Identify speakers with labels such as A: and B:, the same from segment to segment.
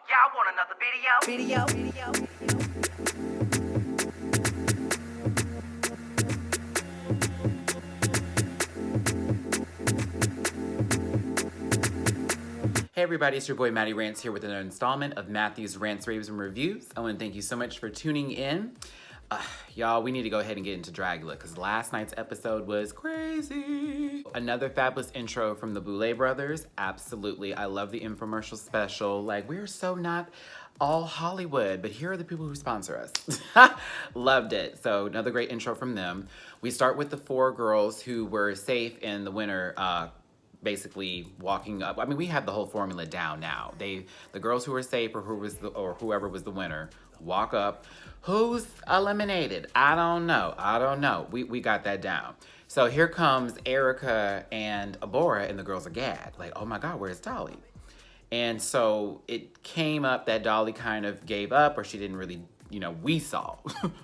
A: Y'all want another video?
B: Hey everybody, it's your boy Matty Rants here with another installment of Matthew's Rants, Raves, and Reviews. I want to thank you so much for tuning in. Y'all, we need to go ahead and get into Dragula because last night's episode was crazy. Another fabulous intro from the Boulay Brothers. Absolutely. I love the infomercial special. Like, we're so not all Hollywood, but here are the people who sponsor us. Loved it. So another great intro from them. We start with the four girls who were safe in the winter basically walking up. I mean, we have the whole formula down now. The girls who were safe or whoever was the winner walk up. Who's eliminated? I don't know. We got that down. So here comes Erica and Abora, and the girls are gagged. Like, oh my God, where's Dolly? And so it came up that Dolly kind of gave up, or she didn't really, we saw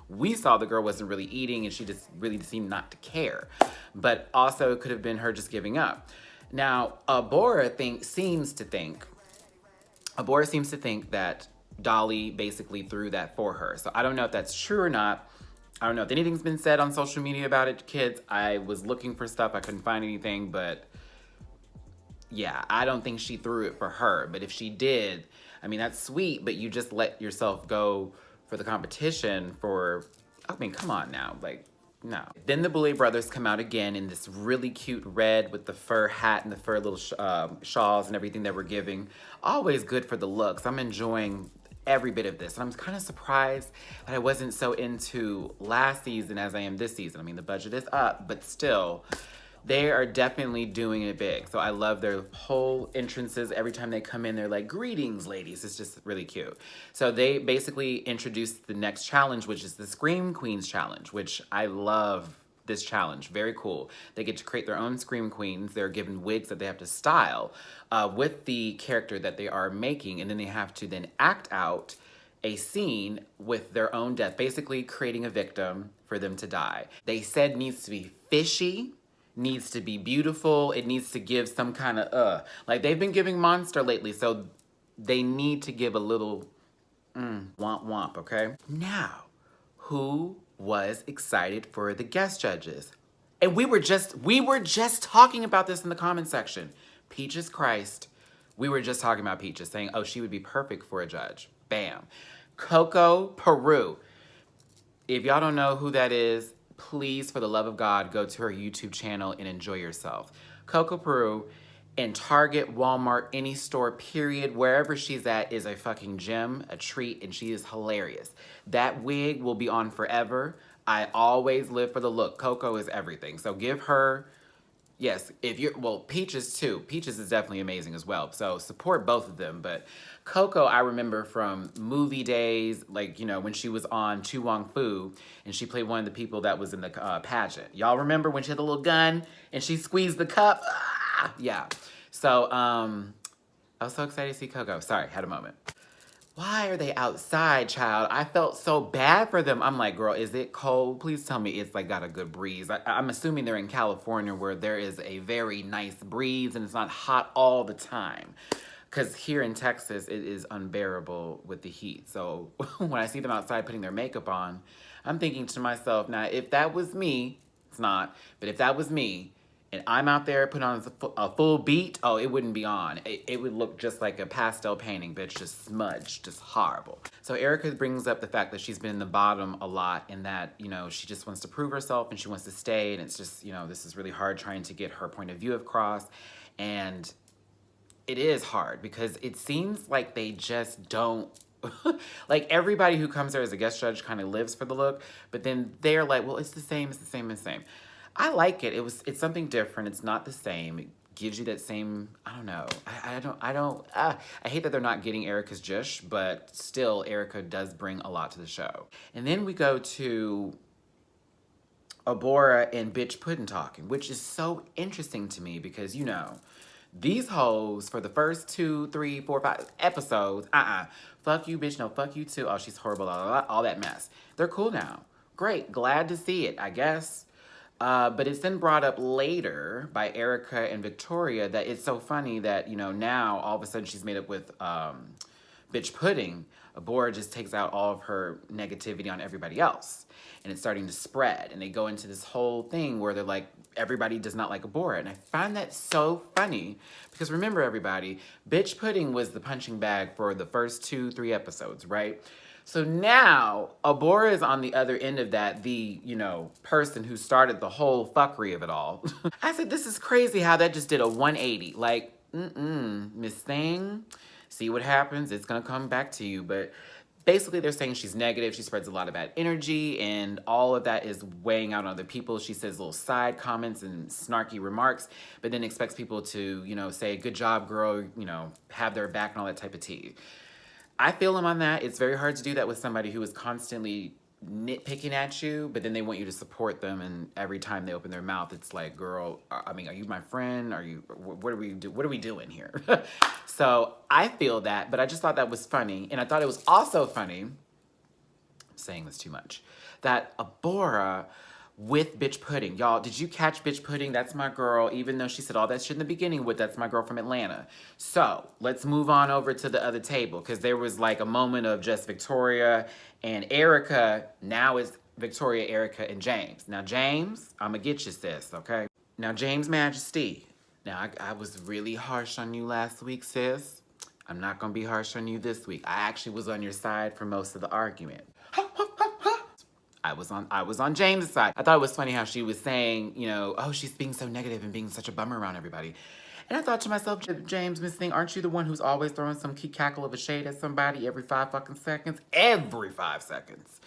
B: the girl wasn't really eating, and she just really seemed not to care. But also it could have been her just giving up. Now, Abora seems to think that Dolly basically threw that for her. So I don't know if that's true or not. I don't know if anything's been said on social media about it, kids. I was looking for stuff. I couldn't find anything, but yeah, I don't think she threw it for her. But if she did, I mean, that's sweet, but you just let yourself go for the competition come on now, like, no. Then the Boulay brothers come out again in this really cute red with the fur hat and the fur little shawls and everything that we're giving. Always good for the looks. I'm enjoying every bit of this. And I'm kind of surprised that I wasn't so into last season as I am this season. I mean, the budget is up, but still, they are definitely doing it big. So I love their whole entrances. Every time they come in, they're like, greetings, ladies. It's just really cute. So they basically introduced the next challenge, which is the Scream Queens challenge, which I love this challenge. Very cool. They get to create their own Scream Queens. They're given wigs that they have to style with the character that they are making. And then they have to then act out a scene with their own death, basically creating a victim for them to die. They said needs to be fishy, needs to be beautiful, it needs to give some kind of like they've been giving monster lately, so they need to give a little womp womp, okay? Now, who was excited for the guest judges? And we were just talking about this in the comment section. Peaches Christ. We were just talking about Peaches, saying, oh, she would be perfect for a judge. Bam. Coco, Peru. If y'all don't know who that is, please, for the love of God, go to her YouTube channel and enjoy yourself. Coco Peru in Target, Walmart, any store, period, wherever she's at is a fucking gem, a treat, and she is hilarious. That wig will be on forever. I always live for the look. Coco is everything. So give her, yes, Peaches too. Peaches is definitely amazing as well. So support both of them. But Coco, I remember from movie days, like, when she was on Tu Wong Fu and she played one of the people that was in the pageant. Y'all remember when she had the little gun and she squeezed the cup? Ah, yeah. So I was so excited to see Coco. Sorry, had a moment. Why are they outside, child? I felt so bad for them. I'm like, girl, is it cold? Please tell me it's like got a good breeze. I'm assuming they're in California where there is a very nice breeze and it's not hot all the time. Because here in Texas, it is unbearable with the heat. So when I see them outside putting their makeup on, I'm thinking to myself, now, if that was me, it's not, but if that was me, and I'm out there putting on a full beat, oh, it wouldn't be on. It would look just like a pastel painting, bitch, just smudged, just horrible. So Erica brings up the fact that she's been in the bottom a lot and that, she just wants to prove herself and she wants to stay. And it's just, this is really hard trying to get her point of view across. And it is hard because it seems like they just don't, like everybody who comes there as a guest judge kind of lives for the look, but then they're like, well, it's the same. I like it. It's something different. It's not the same. It gives you that same, I don't know. I hate that they're not getting Erica's jush, but still Erica does bring a lot to the show. And then we go to Abora and Bitch Puddin' talking, which is so interesting to me because, these hoes for the first 2, 3, 4, 5 episodes, fuck you, bitch, no, fuck you too. Oh, she's horrible, all that mess. They're cool now. Great, glad to see it, I guess. But it's then brought up later by Erica and Victoria that it's so funny that, now all of a sudden she's made up with Bitch Pudding, Abora just takes out all of her negativity on everybody else. And it's starting to spread. And they go into this whole thing where they're like, everybody does not like Abora. And I find that so funny because remember, everybody, Bitch Pudding was the punching bag for the first 2-3 episodes, right? So now Abora is on the other end of that, the, person who started the whole fuckery of it all. I said, this is crazy how that just did a 180. Like, Miss Thing, see what happens. It's going to come back to you. But basically they're saying she's negative. She spreads a lot of bad energy and all of that is weighing out on other people. She says little side comments and snarky remarks, but then expects people to, say, good job, girl, have their back and all that type of tea. I feel him on that. It's very hard to do that with somebody who is constantly nitpicking at you, but then they want you to support them, and every time they open their mouth, it's like, girl, are you my friend? What are we doing here? So I feel that, but I just thought that was funny, and I thought it was also funny, I'm saying this too much, that Abora with Bitch Pudding. Y'all, did you catch Bitch Pudding? That's my girl, even though she said all that shit in the beginning with, that's my girl from Atlanta. So let's move on over to the other table, because there was like a moment of just Victoria and Erica. Now it's Victoria, Erica, and James. Now, James, I'm gonna get you, sis, okay? Now, James Majesty. Now, I was really harsh on you last week, sis. I'm not gonna be harsh on you this week. I actually was on your side for most of the argument. I was on James' side. I thought it was funny how she was saying, oh, she's being so negative and being such a bummer around everybody. And I thought to myself, James, Miss Thing, aren't you the one who's always throwing some cackle of a shade at somebody every 5 fucking seconds? Every 5 seconds.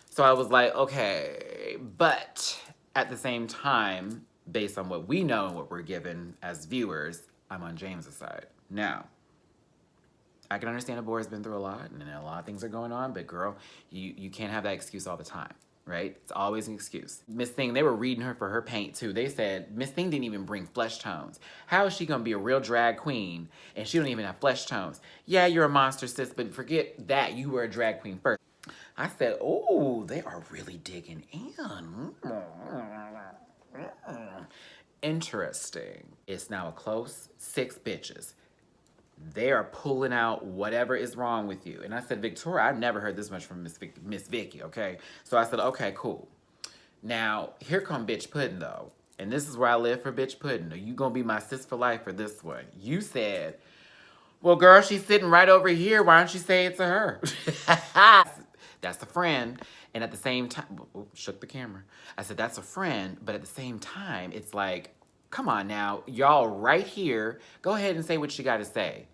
B: So I was like, okay. But at the same time, based on what we know and what we're given as viewers, I'm on James's side. Now, I can understand Abora's been through a lot and a lot of things are going on, but girl, you can't have that excuse all the time, right? It's always an excuse. Miss Thing, they were reading her for her paint too. They said, Miss Thing didn't even bring flesh tones. How is she gonna be a real drag queen and she don't even have flesh tones? Yeah, you're a monster, sis, but forget that. You were a drag queen first. I said, oh, they are really digging in. Interesting. It's now a close 6 bitches. They are pulling out whatever is wrong with you. And I said, Victoria, I've never heard this much from Miss Vicky, okay? So I said, okay, cool. Now, here come Bitch Pudding, though. And this is where I live for Bitch Pudding. Are you going to be my sis for life for this one? You said, well, girl, she's sitting right over here. Why don't you say it to her? That's a friend. And at the same time, shook the camera. I said, that's a friend. But at the same time, it's like, come on now, y'all right here, go ahead and say what you got to say.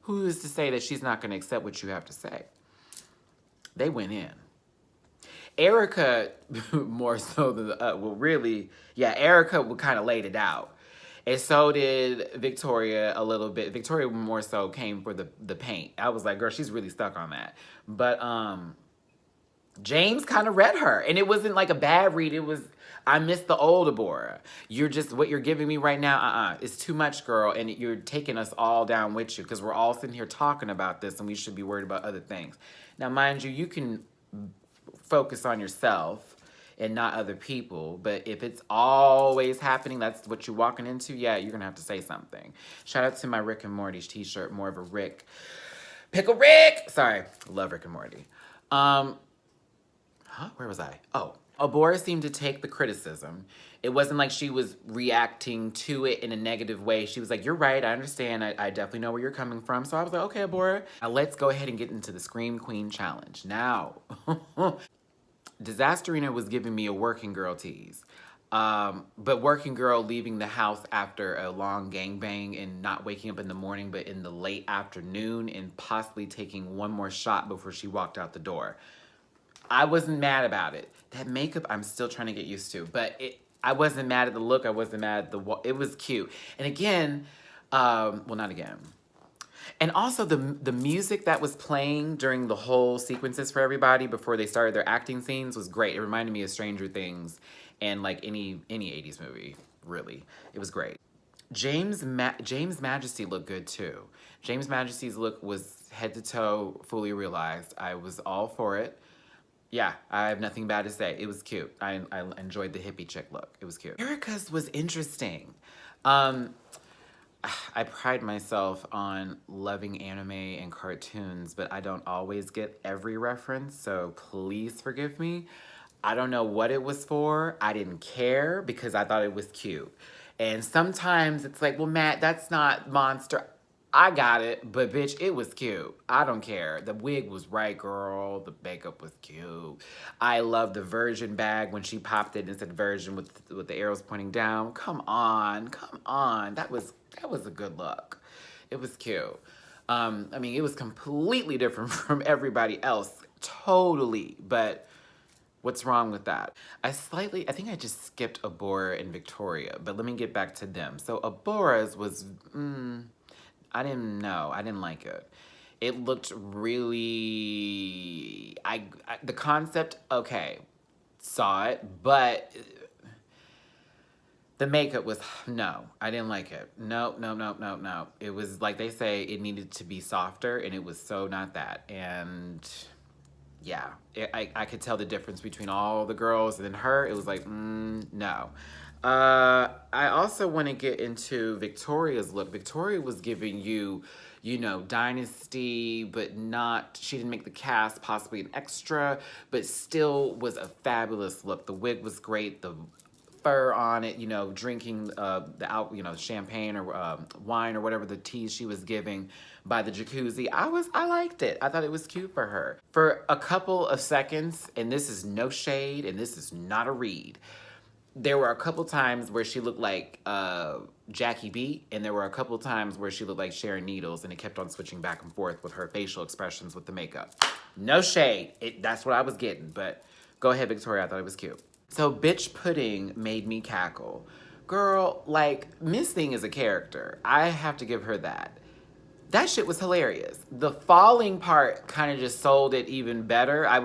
B: Who is to say that she's not going to accept what you have to say? They went in. Erica, more so than, Erica kind of laid it out. And so did Victoria a little bit. Victoria more so came for the paint. I was like, girl, she's really stuck on that. But James kind of read her. And it wasn't like a bad read. It was, I missed the old Abora. What you're giving me right now, it's too much, girl. And you're taking us all down with you because we're all sitting here talking about this and we should be worried about other things. Now, mind you, you can focus on yourself and not other people. But if it's always happening, that's what you're walking into, yeah, you're going to have to say something. Shout out to my Rick and Morty t-shirt, more of a Rick. Pickle Rick! Sorry, love Rick and Morty. Where was I? Oh, Abora seemed to take the criticism. It wasn't like she was reacting to it in a negative way. She was like, you're right, I understand. I definitely know where you're coming from. So I was like, okay, Abora. Now let's go ahead and get into the Scream Queen Challenge. Now, Disasterina was giving me a working girl tease. But working girl leaving the house after a long gangbang and not waking up in the morning, but in the late afternoon and possibly taking one more shot before she walked out the door. I wasn't mad about it. That makeup, I'm still trying to get used to. But I wasn't mad at the look. I wasn't mad at it was cute. And again, well, not again. And also the music that was playing during the whole sequences for everybody before they started their acting scenes was great. It reminded me of Stranger Things and like any 80s movie, really. It was great. James Majesty looked good too. James Majesty's look was head to toe, fully realized. I was all for it. Yeah, I have nothing bad to say. It was cute. I enjoyed the hippie chick look. It was cute. Erica's was interesting. I pride myself on loving anime and cartoons, but I don't always get every reference, so please forgive me. I don't know what it was for. I didn't care because I thought it was cute. And sometimes it's like, well, Matt, that's not Monster. I got it, but bitch, it was cute. I don't care. The wig was right, girl. The makeup was cute. I love the Virgin bag when she popped it and said Virgin with the arrows pointing down. Come on, come on. That was a good look. It was cute. I mean, it was completely different from everybody else, totally. But what's wrong with that? I think I just skipped Abora and Victoria, but let me get back to them. So Abora's was, I didn't know. I didn't like it. It looked really, the concept, okay, saw it, but the makeup was, no, I didn't like it. No, no, no, no, no. It was like they say, it needed to be softer, and it was so not that. And yeah, I could tell the difference between all the girls and then her. It was like, no. I also want to get into Victoria's look. Victoria was giving you, you know, Dynasty, but not, she didn't make the cast, possibly an extra, but still was a fabulous look. The wig was great. The fur on it, you know, drinking champagne or wine or whatever the tea she was giving by the jacuzzi. I liked it. I thought it was cute for her. For a couple of seconds, and this is no shade, and this is not a read, there were a couple times where she looked like Jackie B, and there were a couple times where she looked like Sharon Needles, and it kept on switching back and forth with her facial expressions with the makeup. No shade. That's what I was getting, but go ahead, Victoria. I thought it was cute. So Bitch Pudding made me cackle. Girl, like, Miss Thing is a character. I have to give her that. That shit was hilarious. The falling part kind of just sold it even better. It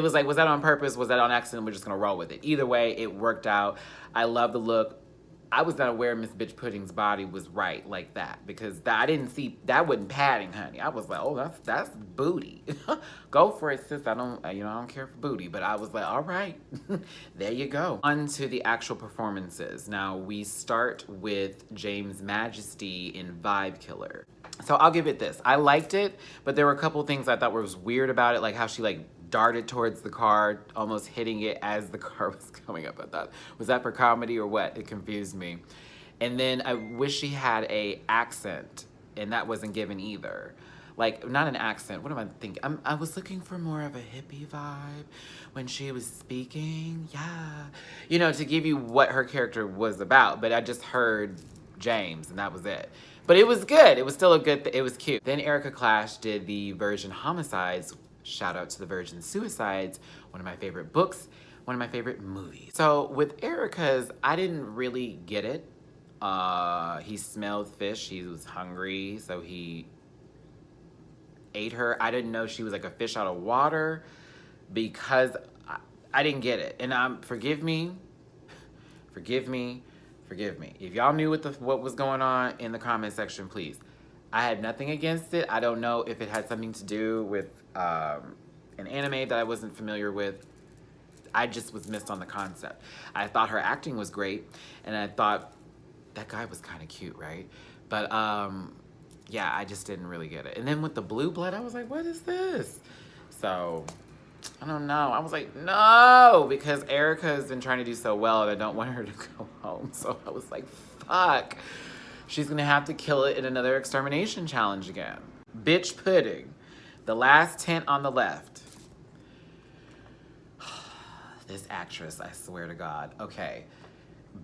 B: was like, was that on purpose? Was that on accident? We're just gonna roll with it. Either way, it worked out. I love the look. I was not aware Miss Bitch Pudding's body was right like that, because I didn't see, that wasn't padding, honey. I was like, oh, that's booty. Go for it, sis. I don't care for booty, but I was like, all right, there you go. On to the actual performances. Now we start with James Majesty in Vibe Killer. So I'll give it this. I liked it, but there were a couple things I thought was weird about it, like how she darted towards the car, almost hitting it as the car was coming up. I thought, was that for comedy or what? It confused me. And then I wish she had a accent, and that wasn't given either. Like, not an accent, what am I thinking? I was looking for more of a hippie vibe when she was speaking, yeah. You know, to give you what her character was about, but I just heard James, and that was it. But it was good, it was still a good, it was cute. Then Erica Clash did the Virgin Homicides. Shout out to the Virgin Suicides, one of my favorite books, one of my favorite movies. So with Erica's, I didn't really get it. He smelled fish, he was hungry, so he ate her. I didn't know she was like a fish out of water because I didn't get it. And forgive me. If y'all knew what was going on in the comment section, please. I had nothing against it. I don't know if it had something to do with an anime that I wasn't familiar with. I just was missed on the concept. I thought her acting was great, and I thought that guy was kind of cute, right? But yeah, I just didn't really get it. And then with the blue blood, I was like, what is this? So I don't know. I was like, no, because Erica has been trying to do so well, and I don't want her to go home. So I was like, fuck. She's gonna have to kill it in another extermination challenge again. Bitch Pudding, the last tent on the left. This actress, I swear to God. Okay,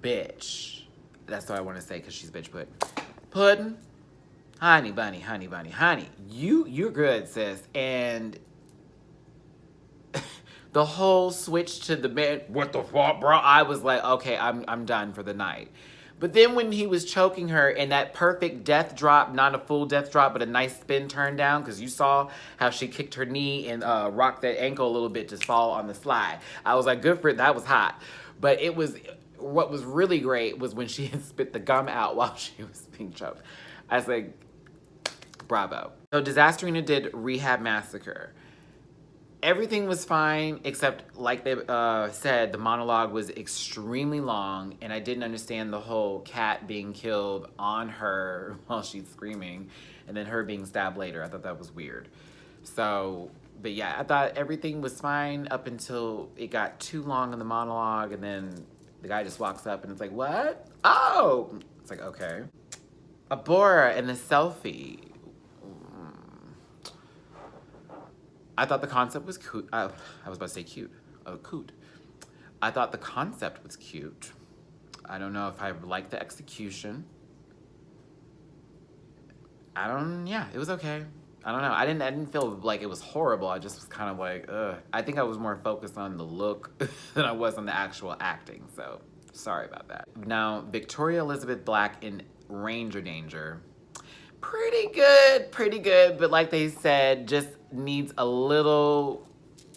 B: bitch. That's what I want to say, because she's bitch pudding. Pudding, honey bunny, honey bunny, honey. You're good, sis. And the whole switch to the man, what the fuck, bro? I was like, okay, I'm done for the night. But then when he was choking her and that perfect death drop, not a full death drop, but a nice spin turn down, because you saw how she kicked her knee and rocked that ankle a little bit to fall on the slide. I was like, good for it. That was hot. But what was really great was when she had spit the gum out while she was being choked. I was like, bravo. So Disasterina did Rehab Massacre. Everything was fine, except like they said, the monologue was extremely long, and I didn't understand the whole cat being killed on her while she's screaming, and then her being stabbed later. I thought that was weird. So, but yeah, I thought everything was fine up until it got too long in the monologue, and then the guy just walks up and it's like, what? Oh! It's like, okay. Abora and the selfie. I thought the concept was cute. I was about to say cute. Oh, cute. I thought the concept was cute. I don't know if I liked the execution. Yeah, it was okay. I don't know. I didn't feel like it was horrible. I just was kind of like, ugh. I think I was more focused on the look than I was on the actual acting. So, sorry about that. Now, Victoria Elizabeth Black in Ranger Danger. Pretty good, but like they said, just needs a little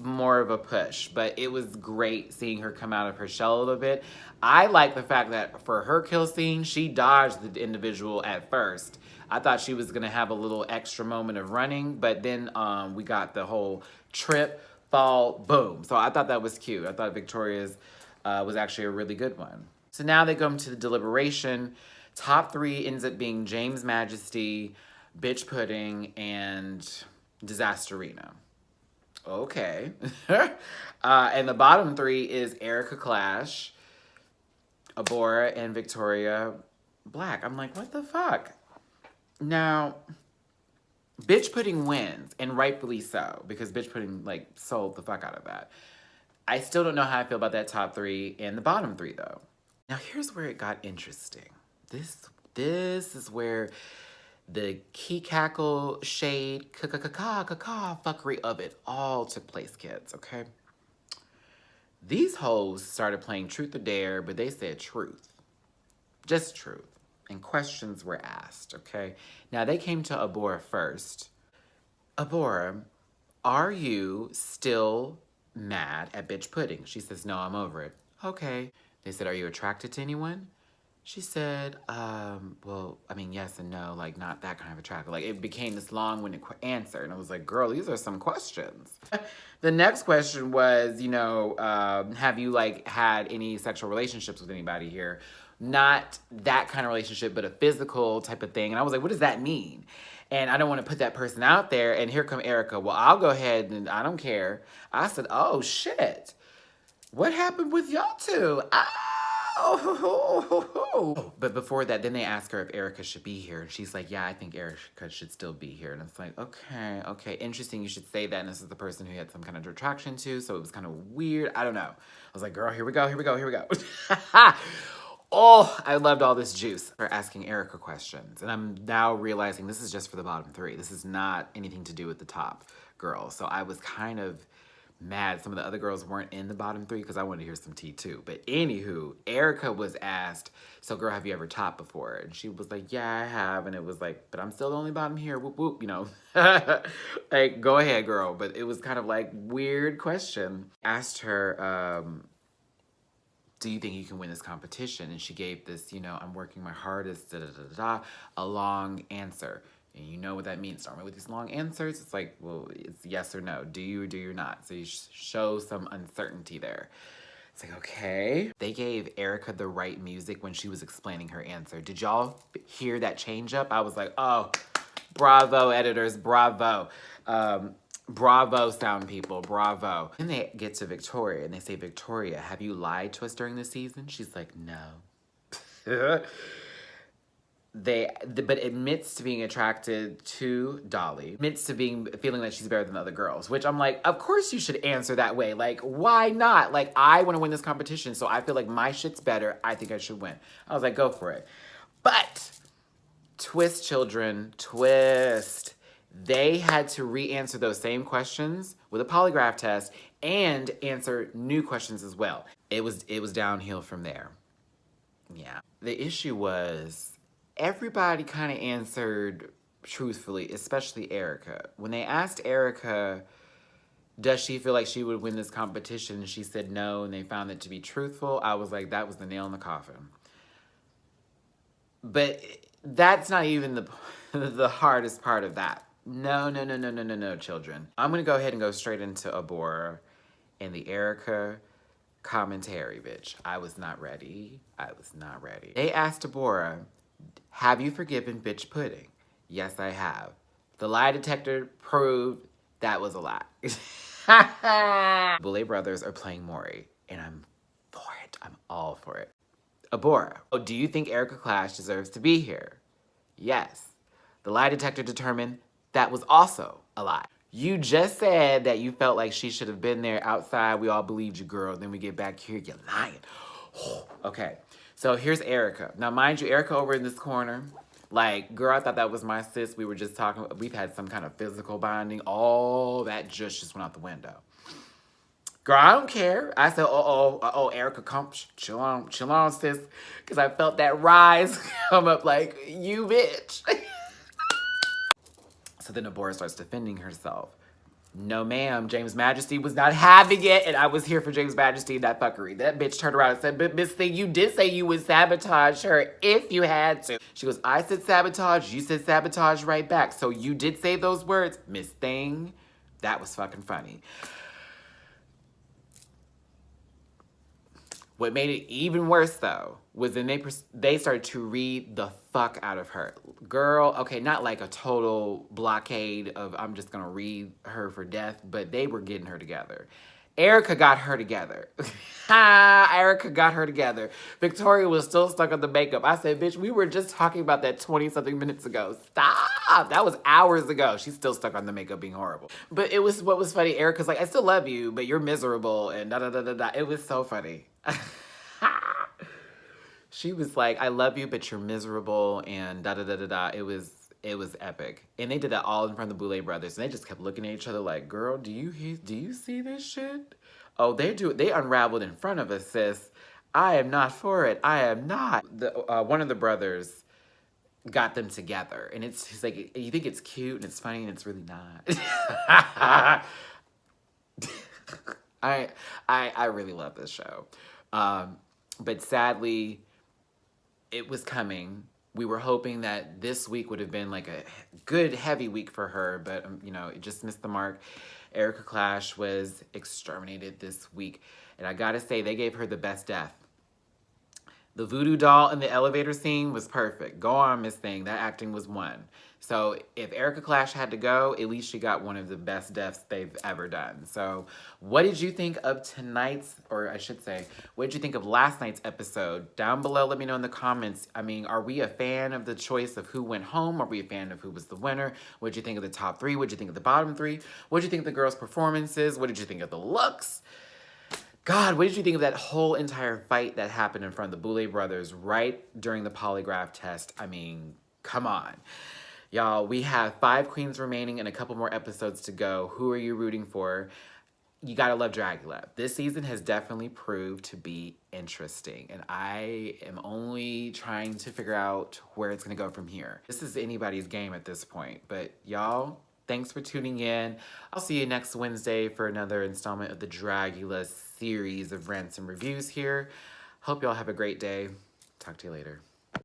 B: more of a push. But it was great seeing her come out of her shell a little bit. I like the fact that for her kill scene, she dodged the individual at first. I thought she was gonna have a little extra moment of running, but then we got the whole trip, fall, boom. So I thought that was cute. I thought Victoria's was actually a really good one. So now they go to the deliberation. Top 3 ends up being James Majesty, Bitch Pudding, and Disasterina. Okay. And the bottom 3 is Erica Clash, Abora, and Victoria Black. I'm like, what the fuck? Now, Bitch Pudding wins, and rightfully so, because Bitch Pudding, like, sold the fuck out of that. I still don't know how I feel about that top 3 and the bottom 3, though. Now, here's where it got interesting. This is where the key cackle shade fuckery of it all took place, kids, okay? These hoes started playing Truth or Dare, but they said truth. Just truth. And questions were asked, okay? Now, they came to Abora first. Abora, are you still mad at Bitch Pudding? She says, no, I'm over it. Okay. They said, are you attracted to anyone? She said, well, I mean, yes and no, like, not that kind of attractive. Like, it became this long-winded answer, and I was like, girl, these are some questions. The next question was, you know, have you, like, had any sexual relationships with anybody here? Not that kind of relationship, but a physical type of thing. And I was like, what does that mean? And I don't want to put that person out there, and here come Erica. Well, I'll go ahead, and I don't care. I said, oh, shit. What happened with y'all two? Oh. But before that, then they ask her if Erica should be here. And she's like, yeah, I think Erica should still be here. And it's like, okay. Interesting you should say that. And this is the person who had some kind of attraction to. So it was kind of weird. I don't know. I was like, girl, here we go. Oh, I loved all this juice. They're asking Erica questions. And I'm now realizing this is just for the bottom 3. This is not anything to do with the top girls. So I was kind of mad some of the other girls weren't in the bottom 3 because I wanted to hear some tea too. But anywho, Erica was asked, so girl, have you ever topped before? And she was like, yeah, I have. And it was like, but I'm still the only bottom here, whoop whoop, you know. Like, go ahead, girl. But it was kind of like weird question. Asked her, do you think you can win this competition? And she gave this, you know, I'm working my hardest, a long answer. And you know what that means. Don't with these long answers. It's like, well, it's yes or no. Do you or do you not? So you show some uncertainty there. It's like, okay. They gave Erica the right music when she was explaining her answer. Did y'all hear that change up? I was like, oh, bravo, editors, bravo. Bravo, sound people, bravo. Then they get to Victoria and they say, Victoria, have you lied to us during the season? She's like, no. But admits to being attracted to Dolly, admits to feeling that she's better than other girls, which I'm like, of course you should answer that way. Like, why not? Like, I want to win this competition, so I feel like my shit's better. I think I should win. I was like, go for it. But, twist, children, twist. They had to re-answer those same questions with a polygraph test and answer new questions as well. It was downhill from there. Yeah. The issue was, everybody kind of answered truthfully, especially Erica. When they asked Erica, does she feel like she would win this competition? And she said no, and they found it to be truthful. I was like, that was the nail in the coffin. But that's not even the hardest part of that. No, children. I'm gonna go ahead and go straight into Abora and the Erica commentary, bitch. I was not ready. They asked Abora, have you forgiven bitch pudding? Yes, I have. The lie detector proved that was a lie. Boulay brothers are playing Maury, and I'm for it. I'm all for it. Abora, oh, do you think Erica Clash deserves to be here? Yes. The lie detector determined that was also a lie. You just said that you felt like she should have been there outside. We all believed you, girl. Then we get back here, you're lying. Okay, so here's Erica. Now, mind you, Erica over in this corner, like, girl, I thought that was my sis. We were just talking. We've had some kind of physical bonding. All that just went out the window. Girl, I don't care. I said, Erica, come, chill on, sis. Because I felt that rise come up like, you bitch. So then Deborah starts defending herself. No, ma'am, James Majesty was not having it, and I was here for James Majesty and that fuckery. That bitch turned around and said, but Miss Thing, you did say you would sabotage her if you had to. She goes, I said sabotage, you said sabotage right back. So you did say those words, Miss Thing. That was fucking funny. What made it even worse, though, was then they started to read the fuck out of her. Girl, okay, not like a total blockade of I'm just going to read her for death, but they were getting her together. Erica got her together. Erica got her together. Victoria was still stuck on the makeup. I said, bitch, we were just talking about that 20-something minutes ago. Stop. That was hours ago. She's still stuck on the makeup being horrible. But it was, what was funny, Erica's like, I still love you, but you're miserable and da-da-da-da-da. It was so funny. She was like, I love you, but you're miserable and da-da-da-da-da. It was epic. And they did that all in front of the Boulay brothers. And they just kept looking at each other like, girl, do you see this shit? Oh, they unraveled in front of us, sis. I am not for it. I am not. One of the brothers got them together. And he's like, you think it's cute and it's funny and it's really not. I really love this show. But sadly, it was coming. We were hoping that this week would have been like a good, heavy week for her, but, it just missed the mark. Erica Clash was exterminated this week. And I gotta say, they gave her the best death. The voodoo doll in the elevator scene was perfect. Go on, Miss Thing. That acting was one. So if Erica Clash had to go, at least she got one of the best deaths they've ever done. So what did you think of tonight's, or I should say, what did you think of last night's episode? Down below, let me know in the comments. I mean, are we a fan of the choice of who went home? Are we a fan of who was the winner? What did you think of the top three? What did you think of the bottom three? What did you think of the girls' performances? What did you think of the looks? God, what did you think of that whole entire fight that happened in front of the Boulay brothers right during the polygraph test? I mean, come on. Y'all, we have 5 queens remaining and a couple more episodes to go. Who are you rooting for? You gotta love Dragula. This season has definitely proved to be interesting, and I am only trying to figure out where it's gonna go from here. This is anybody's game at this point, but y'all, thanks for tuning in. I'll see you next Wednesday for another installment of the Dragula series of rants and reviews here. Hope y'all have a great day. Talk to you later.